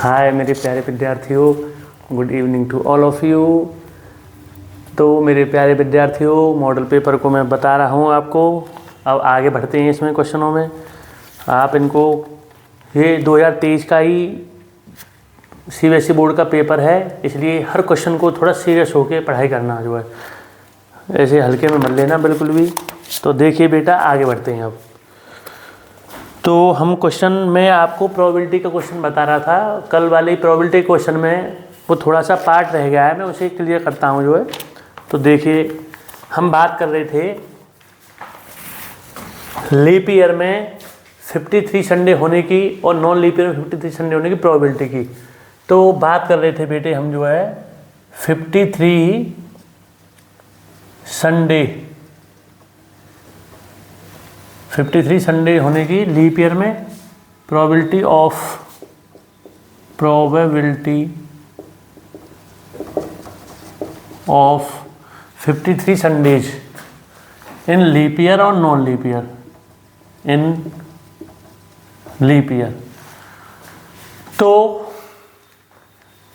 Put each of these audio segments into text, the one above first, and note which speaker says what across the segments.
Speaker 1: हाय मेरे प्यारे विद्यार्थियों, good evening to all of you. तो मेरे प्यारे विद्यार्थियों, मॉडल पेपर को मैं बता रहा हूँ आपको। अब आगे बढ़ते हैं इसमें क्वेश्चनों में। आप इनको, ये 2023 का ही सीबीएसई बोर्ड का पेपर है, इसलिए हर क्वेश्चन को थोड़ा सीरियस होकर पढ़ाई करना जो है, ऐसे हल्के में मत लेना बिल्कुल भी। तो देखिए बेटा, आगे बढ़ते हैं अब। तो हम क्वेश्चन में आपको प्रोबेबिलिटी का क्वेश्चन बता रहा था। कल वाले प्रोबेबिलिटी क्वेश्चन में वो थोड़ा सा पार्ट रह गया है, मैं उसे क्लियर करता हूँ जो है। तो देखिए, हम बात कर रहे थे लीप ईयर में 53 संडे होने की और नॉन लीप ईयर में 53 संडे होने की प्रोबेबिलिटी की। तो बात कर रहे थे बेटे हम जो है 53 संडे होने की लीप ईयर में probability of 53 Sundays in leap year और non leap year, in leap year. तो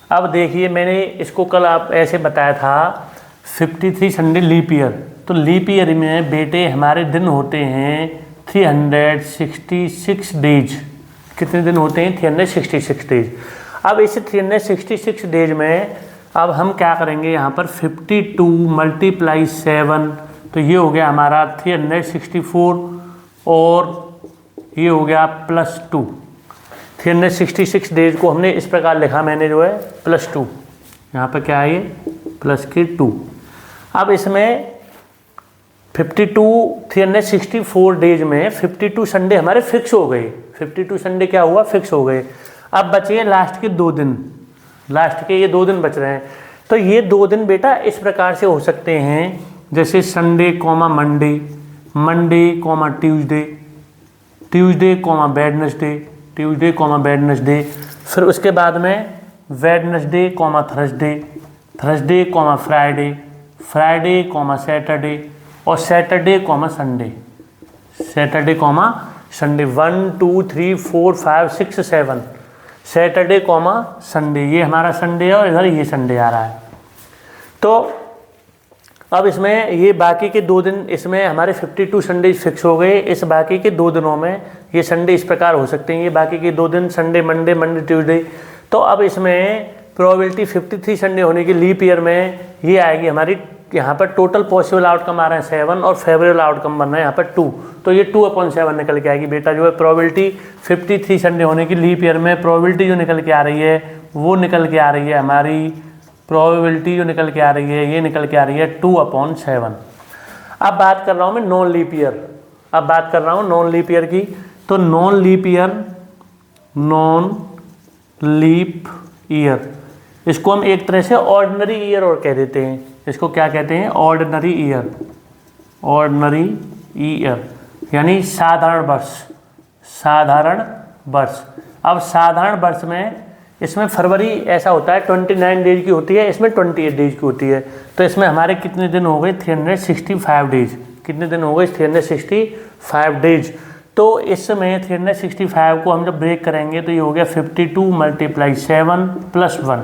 Speaker 1: अब देखिए, मैंने इसको कल आप ऐसे बताया था 53 संडे लीप ईयर। तो लीप ईयर में बेटे हमारे दिन होते हैं 366 डेज। कितने दिन होते हैं? 366 डेज। अब इस 366 डेज में अब हम क्या करेंगे, यहाँ पर 52 × 7, तो ये हो गया हमारा 364 और ये हो गया +2। 366 डेज को हमने इस प्रकार लिखा मैंने जो है +2, यहाँ पर क्या है ये +2। अब इसमें 364 डेज में 52 संडे हमारे फिक्स हो गए। 52 संडे क्या हुआ? फिक्स हो गए। अब बचे लास्ट के 2 दिन, लास्ट के ये 2 दिन बच रहे हैं। तो ये 2 दिन बेटा इस प्रकार से हो सकते हैं, जैसे Sunday comma Monday, Monday comma Tuesday, Tuesday comma Wednesday, Tuesday comma Wednesday, फिर उसके बाद में Wednesday comma Thursday, Thursday comma Friday, Friday comma Saturday और Saturday comma Sunday, Saturday comma Sunday. 1 2 3 4 5 6 7 Saturday comma Sunday, ये हमारा संडे है और इधर ये संडे आ रहा है। तो अब इसमें ये बाकी के 2 दिन, इसमें हमारे 52 संडे फिक्स हो गए। इस बाकी के 2 दिनों में ये संडे इस प्रकार हो सकते हैं, ये बाकी के 2 दिन संडे मंडे, मंडे ट्यूसडे। तो अब इसमें प्रोबेबिलिटी 53 संडे होने की लीप ईयर में ये आएगी हमारी, यहाँ पर टोटल पॉसिबल आउटकम आ रहा है 7 और फेवरेबल आउटकम बन रहा है यहाँ पर 2। तो ये 2/7 निकल के आएगी बेटा जो है प्रोबेबिलिटी 53 संडे होने की लीप ईयर में। प्रोबेबिलिटी जो निकल के आ रही है वो निकल के आ रही है हमारी, प्रोबेबिलिटी जो निकल के आ रही है ये निकल के आ रही है 2/7। अब बात कर रहा हूँ मैं नॉन लीप ईयर, अब बात कर रहा हूँ नॉन लीप ईयर की। तो नॉन लीप ईयर इसको हम एक तरह से ऑर्डिनरी ईयर और कह देते हैं। इसको क्या कहते हैं? ऑर्डिनरी ईयर, ऑर्डिनरी ईयर यानी साधारण वर्ष, साधारण वर्ष। अब साधारण वर्ष में इसमें फरवरी ऐसा होता है 29 डेज की होती है, इसमें 28 डेज की होती है। तो इसमें हमारे कितने दिन हो गए? 365 डेज। कितने दिन हो गए? 365 डेज। तो इसमें 365 को हम जब ब्रेक करेंगे तो ये हो गया 52 × 7 + 1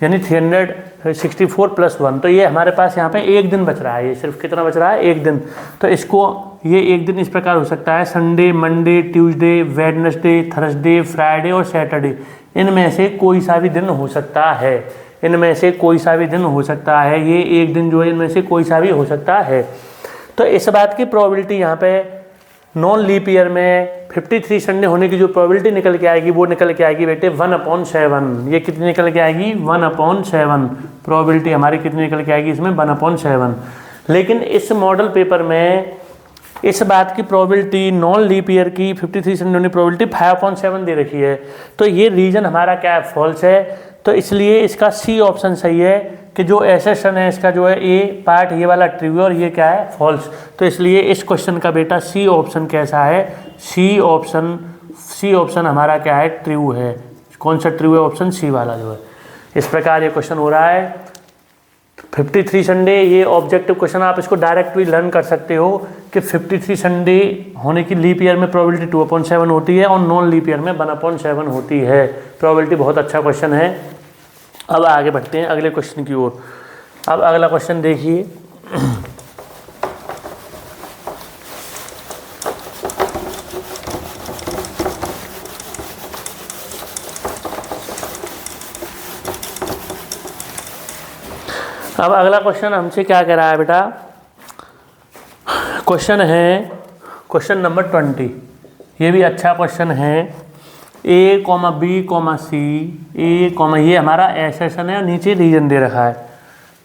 Speaker 1: यानी 364 + 1। तो ये हमारे पास यहाँ पे 1 दिन बच रहा है। ये सिर्फ कितना बच रहा है? 1 दिन। तो इसको, ये 1 दिन इस प्रकार हो सकता है Sunday, Monday, Tuesday, Wednesday, Thursday, Friday और सैटरडे। इनमें से कोई सा भी दिन हो सकता है, इनमें से कोई सा भी दिन हो सकता है। ये 1 दिन जो है इनमें से कोई सा भी हो सकता है। तो इस बात की प्रोबेबिलिटी यहाँ पे नॉन लीप ईयर में 53 संडे होने की जो प्रोबेबिलिटी निकल के आएगी वो निकल के आएगी बेटे 1/7। ये कितनी निकल के आएगी? 1/7। प्रोबेबिलिटी हमारी कितनी निकल के आएगी इसमें? 1/7। लेकिन इस मॉडल पेपर में इस बात की प्रोबेबिलिटी नॉन लीप ईयर की 53 संडे होने की प्रोबेबिलिटी 5/7 दे रखी है। तो ये रीजन हमारा क्या है? फॉल्स है। तो इसलिए इसका सी ऑप्शन सही है कि जो एसेशन है इसका जो है ए पार्ट ये वाला ट्रू है और ये क्या है? फॉल्स। तो इसलिए इस क्वेश्चन का बेटा सी ऑप्शन कैसा है? सी ऑप्शन हमारा क्या है? ट्रू है। कौन सा ट्रू है? ऑप्शन सी वाला जो है। इस प्रकार ये क्वेश्चन हो रहा है। 53 संडे, ये ऑब्जेक्टिव क्वेश्चन आप इसको डायरेक्ट भी लर्न कर सकते हो कि 53 संडे होने की लीप ईयर में प्रोबेबिलिटी 2/7 होती है और नॉन लीप ईयर में 1/7 होती है। प्रोबेबिलिटी बहुत अच्छा क्वेश्चन है। अब आगे बढ़ते हैं अगले क्वेश्चन की ओर। अब अगला क्वेश्चन देखिए, अब अगला क्वेश्चन हमसे क्या कह रहा है बेटा, क्वेश्चन है क्वेश्चन नंबर 20। ये भी अच्छा क्वेश्चन है। A, B, C, A, ये हमारा एसेशन है और नीचे रीजन दे रखा है।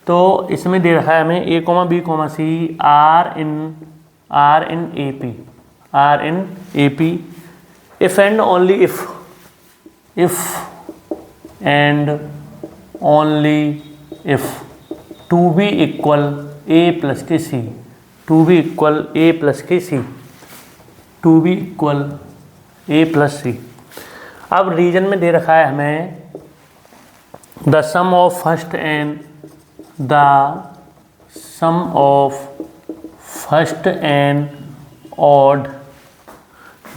Speaker 1: तो इसमें दे रखा है हमें A, B, C are in AP if and only if and only if two B equal A plus के C, two B equal A plus के C, two B equal A plus C। अब reason में दे रखा है हमें the sum of first and odd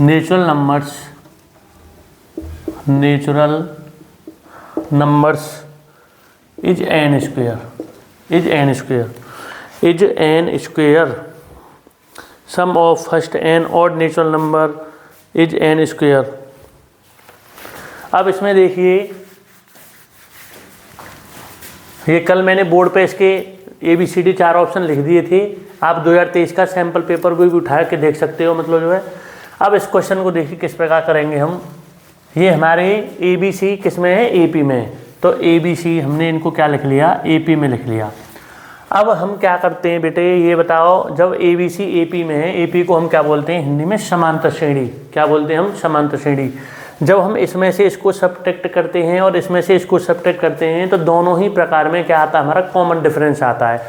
Speaker 1: natural numbers is N square sum of first and odd natural number is N square. अब इसमें देखिए, ये कल मैंने बोर्ड पे इसके ABCD 4 ऑप्शन लिख दिए थे। आप 2023 का सैम्पल पेपर भी उठा के देख सकते हो, मतलब जो है। अब इस क्वेश्चन को देखिए किस प्रकार करेंगे हम। ये हमारे ABC किस में है, AP में है। तो ABC हमने इनको क्या लिख लिया, AP में लिख लिया। अब हम क्या करते हैं बेटे, ये बताओ, जब ABC AP में है, AP को हम क्या बोलते हैं हिंदी में, समांतर श्रेणी। क्या बोलते हैं हम, समांतर श्रेणी। जब हम इसमें से इसको सब्ट्रैक्ट करते हैं और इसमें से इसको सब्ट्रैक्ट करते हैं तो दोनों ही प्रकार में क्या आता है, हमारा कॉमन डिफरेंस आता है।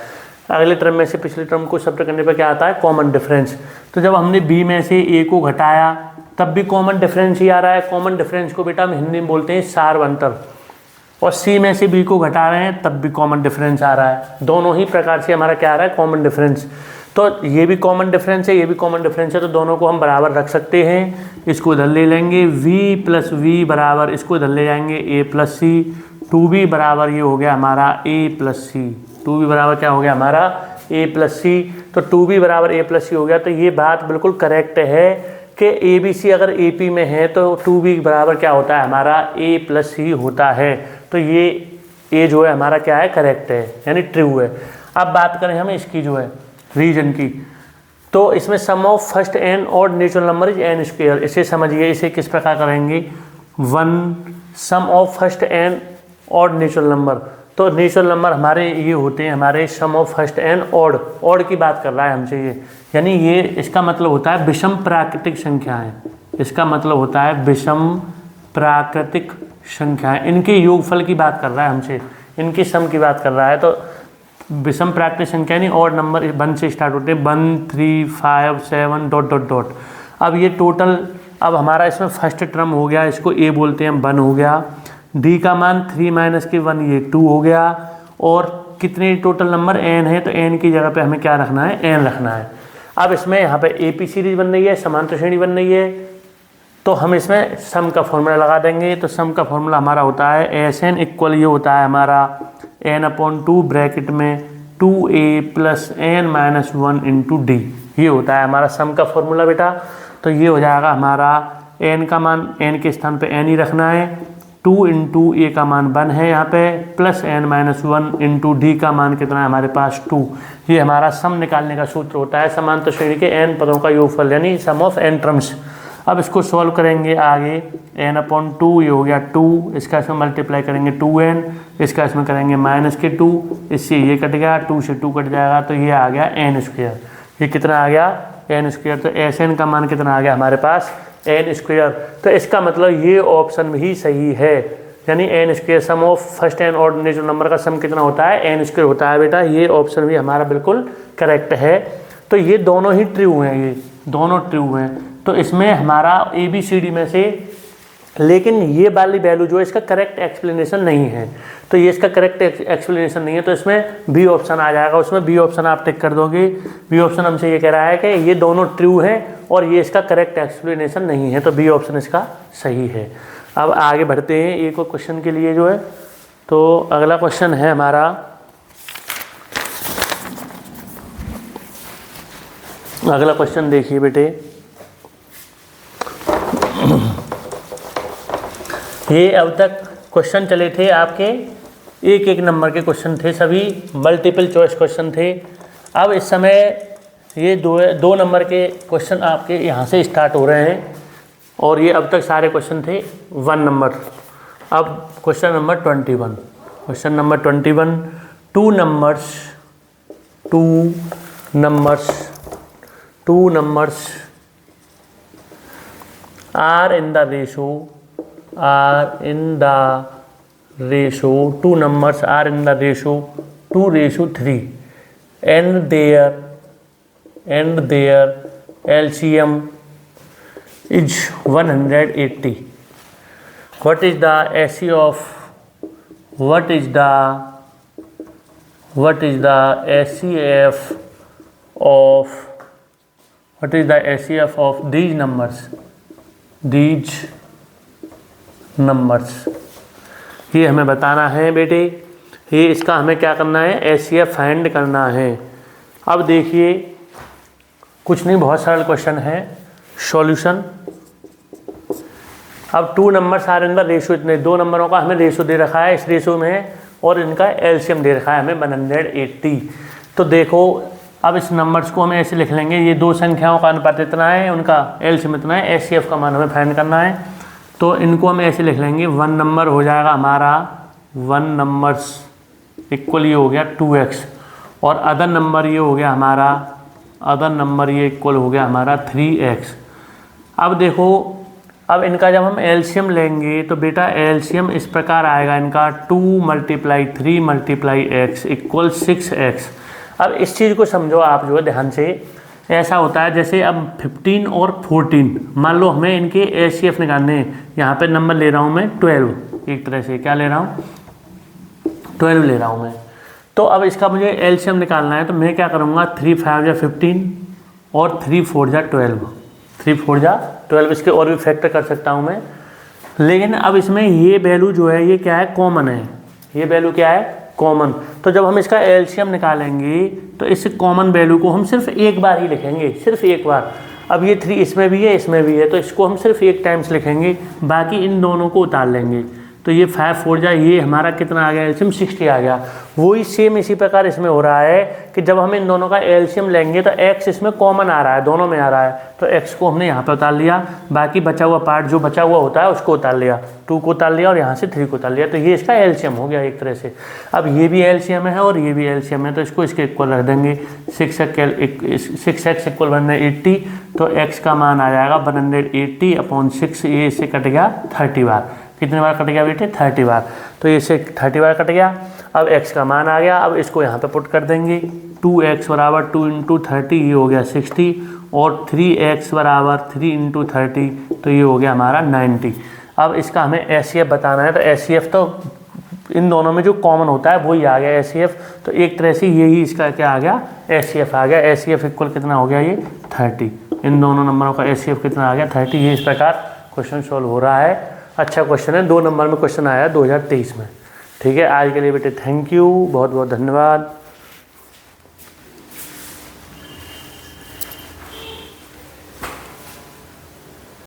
Speaker 1: अगले टर्म में से पिछले टर्म को सब्ट्रैक्ट करने पर क्या आता है, कॉमन डिफरेंस। तो जब हमने B में से A को घटाया तब भी कॉमन डिफरेंस ही आ रहा है। कॉमन डिफरेंस को बेटा हम हिंदी में बोलते हैं सार अंतर। और C में से B को घटा रहे हैं तब भी कॉमन डिफरेंस आ रहा है। दोनों ही प्रकार से हमारा क्या आ रहा है, कॉमन डिफरेंस। तो ये भी कॉमन डिफरेंस है, ये भी कॉमन डिफरेंस है, तो दोनों को हम बराबर रख सकते हैं। इसको इधर ले लेंगे V प्लस V बराबर, इसको इधर ले जाएंगे A प्लस C। 2B बराबर ये हो गया हमारा A प्लस C। 2B बराबर क्या हो गया हमारा, A प्लस C। तो 2B बराबर A प्लस C हो गया। तो ये बात बिल्कुल करेक्ट है कि ABC अगर AP में है तो 2B बराबर क्या होता है हमारा, A प्लस C होता है। तो ये जो है हमारा क्या है, करेक्ट है, यानी ट्रू है। अब बात करें हम इसकी जो है रीजन की, तो इसमें sum of first and odd natural number is N square. इसे समझिए, इसे किस प्रकार करेंगे, 1 sum of first and odd natural number. तो नेचुरल नंबर हमारे ये होते हैं हमारे sum of first and odd की बात कर रहा है हमसे ये, यानी ये इसका मतलब होता है विषम प्राकृतिक संख्याएं। इसका मतलब होता है विषम प्राकृतिक संख्याएं, इनके योगफल की बात कर रहा है हमसे, इनकी सम की बात कर रहा है। तो विषम प्राकृतिक संख्या यानी ऑड नंबर 1 से स्टार्ट होते हैं, 1 3 5 7 डॉट डॉट डॉट। अब ये टोटल, अब हमारा इसमें फर्स्ट टर्म हो गया, इसको A बोलते हैं, 1 हो गया। D का मान 3 माइनस के 1 ये 2 हो गया। और कितने टोटल नंबर n है, तो n की जगह पे हमें क्या रखना है, n रखना है। अब इसमें यहाँ पे AP सीरीज बन रही है, समांतर श्रेणी बन रही है, तो हम इसमें सम का फॉर्मूला लगा देंगे। तो सम का फॉर्मूला हमारा होता है SN इक्वल, ये होता है हमारा n/2 ब्रैकेट में 2A plus n minus 1 into D। ये होता है हमारा सम का फॉर्मूला बेटा। तो ये हो जाएगा हमारा n का मान, n के स्थान पे n ही रखना है, 2 इंटू A का मान 1 है यहाँ पे, plus n minus 1 into D का मान कितना है हमारे पास 2। ये हमारा सम निकालने का सूत्र होता है, समांतर श्रेणी के n पदों का योगफल, यानी सम ऑफ n टर्म्स। अब इसको सॉल्व करेंगे आगे, n/2 ये हो गया 2, इसका इसमें मल्टीप्लाई करेंगे 2n, इसका इसमें करेंगे माइनस के 2, इससे ये कट गया, 2 से 2 कट जाएगा, तो ये आ गया n स्क्वायर। ये कितना आ गया, n स्क्वायर। तो SN का मान कितना आ गया हमारे पास, n स्क्वायर। तो इसका मतलब ये ऑप्शन भी सही है, यानी n square sum of first and odd natural number का सम कितना होता है, n स्क्वायर होता है बेटा। ये ऑप्शन भी हमारा बिल्कुल करेक्ट है। तो ये दोनों ही ट्रू हैं, ये दोनों ट्रू हैं। तो इसमें हमारा ABCD में से लेकिन ये वाली वैल्यू जो है इसका करेक्ट एक्सप्लेनेशन नहीं है, तो ये इसका करेक्ट एक्सप्लेनेशन नहीं है, तो इसमें बी ऑप्शन आ जाएगा। उसमें बी ऑप्शन आप टिक कर दोगे। बी ऑप्शन हमसे ये कह रहा है कि ये दोनों ट्रू हैं और ये इसका करेक्ट एक्सप्लेनेशन नहीं है, तो बी ऑप्शन इसका सही है। अब आगे बढ़ते हैं एक और क्वेश्चन के लिए जो है, तो अगला क्वेश्चन है हमारा, अगला क्वेश्चन देखिए बेटे, ये अब तक क्वेश्चन चले थे आपके एक एक नंबर के क्वेश्चन थे, सभी मल्टीपल चॉइस क्वेश्चन थे। अब इस समय ये दो नंबर के क्वेश्चन आपके यहाँ से स्टार्ट हो रहे हैं और ये अब तक सारे क्वेश्चन थे 1 नंबर। अब question number 21, question number 21, two numbers are in the ratio, two numbers are in the ratio 2:3 and their LCM is 180. What is the SE of these numbers? ये हमें बताना है बेटे, ये इसका हमें क्या करना है, एचसीएफ फाइंड करना है। अब देखिए कुछ नहीं, बहुत सरल क्वेश्चन है। सॉल्यूशन, अब टू नंबर्स आ रहे हैं रेशो, इतने दो नंबरों का हमें रेशो दे रखा है इस रेशो में और इनका एलसीएम दे रखा है हमें 180। तो देखो अब इस नंबर्स को हमें ऐसे लिख लेंगे, ये दो संख्याओं का अनुपात इतना है, उनका एलसीएम इतना है, एचसीएफ का मान हमें फाइंड करना है। तो इनको हम ऐसे लिख लेंगे, 1 नंबर हो जाएगा हमारा 1 नंबर्स इक्वल ये हो गया 2x और अदर नंबर ये हो गया हमारा, अदर नंबर ये इक्वल हो गया हमारा 3x। अब देखो, अब इनका जब हम एलसीएम लेंगे तो बेटा एलसीएम इस प्रकार आएगा इनका 2 × 3 × x इक्वल 6x। अब इस चीज़ को समझो आप जो है ध्यान से, ऐसा होता है जैसे अब 15 और 14, मान लो हमें इनके एचसीएफ निकालने हैं, यहाँ पे नंबर ले रहा हूँ मैं 12, एक तरह से क्या ले रहा हूँ 12 ले रहा हूँ मैं। तो अब इसका मुझे एलसीएम निकालना है, तो मैं क्या करूँगा 3 × 5 = 15 और 3 × 4 = 12, 3 × 4 = 12, इसके और भी फैक्टर कर सकता हूँ मैं। लेकिन अब इसमें ये वैल्यू जो है ये क्या है, कॉमन है, ये वैल्यू क्या है, कॉमन। तो जब हम इसका एलसीएम निकालेंगे तो इस कॉमन वैल्यू को हम सिर्फ एक बार ही लिखेंगे, सिर्फ एक बार। अब ये 3 इसमें भी है, इसमें भी है, तो इसको हम सिर्फ एक टाइम्स लिखेंगे, बाकी इन दोनों को उतार लेंगे। तो ये 5 × 4 = ये हमारा कितना आ गया, एलसीएम 60 आ गया। वही सेम इसी प्रकार इसमें हो रहा है कि जब हम इन दोनों का एलसीएम लेंगे तो x इसमें कॉमन आ रहा है, दोनों में आ रहा है, तो x को हमने यहाँ पे उतार लिया, बाकी बचा हुआ पार्ट जो बचा हुआ होता है उसको उतार लिया, 2 को उतार लिया और यहाँ से 3 को उतार लिया। तो ये इसका एलसीएम हो गया एक तरह से। अब ये भी एलसीएम है और ये भी एलसीएम है, तो इसको इसके इक्वल रख देंगे, 6x = 180, तो x का मान आ जाएगा 180/6। ये इससे कट गया 30 बार। कितने बार कट गया बेटे, 30 बार। तो ये 30 बार कट गया। अब x का मान आ गया, अब इसको यहाँ पे पुट कर देंगे, 2x = 2 × 30, ये हो गया 60, और 3x = 3 × 30, तो ये हो गया हमारा 90। अब इसका हमें एचसीएफ बताना है, तो एचसीएफ तो इन दोनों में जो कॉमन होता है वही आ गया एचसीएफ, तो एक तरह से यही इसका क्या आ गया, एचसीएफ आ गया। एचसीएफ इक्वल कितना हो गया, ये 30। इन दोनों नंबरों का एचसीएफ कितना आ गया, 30। ये इस प्रकार क्वेश्चन सॉल्व हो रहा है। अच्छा क्वेश्चन है, 2 नंबर में क्वेश्चन आया 2023 में। ठीक है, आज के लिए बेटे थैंक यू, बहुत बहुत धन्यवाद।